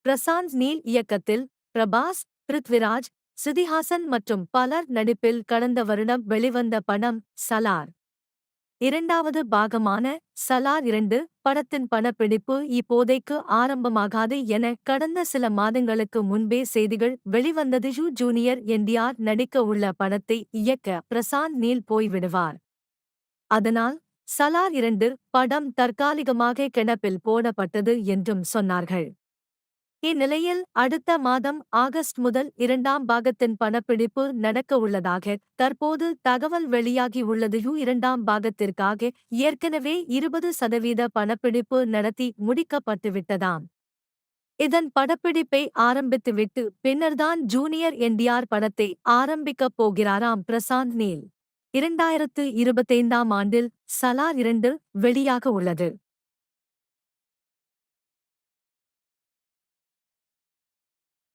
Prashanth Neil இயக்கத்தில் பிரபாஸ், பிருத்விராஜ், ஸ்ருதிஹாசன் மற்றும் பலர் நடிப்பில் கடந்த வருடம் வெளிவந்த படம் சலார். இரண்டாவது பாகமான சலார் 2 படத்தின் படப்பிடிப்பு இப்போதைக்கு ஆரம்பமாகாது என கடந்த சில மாதங்களுக்கு முன்பே செய்திகள் வெளிவந்தது. ஜூனியர் என்டிஆர் நடிக்க உள்ள படத்தை இயக்க பிரசாந்த் நீல் போய்விடுவார். அதனால் சலார் 2 படம் தற்காலிகமாக கிடப்பில் போடப்பட்டது என்றும் சொன்னார்கள். இந்நிலையில் அடுத்த மாதம் ஆகஸ்ட் முதல் 2ஆம் பாகத்தின் படப்பிடிப்பு நடக்க உள்ளதாக தற்போது தகவல் வெளியாகி உள்ளது. 2ஆம் பாகத்திற்காக ஏற்கனவே 20% படப்பிடிப்பு நடத்தி முடிக்கப்பட்டுவிட்டதாம். இதன் படப்பிடிப்பை ஆரம்பித்துவிட்டு பின்னர்தான் ஜூனியர் என்டிஆர் படத்தை ஆரம்பிக்கப் போகிறாராம் பிரசாந்த் நீல். 2025ஆம் ஆண்டில் சலார் 2 வெளியாக உள்ளது.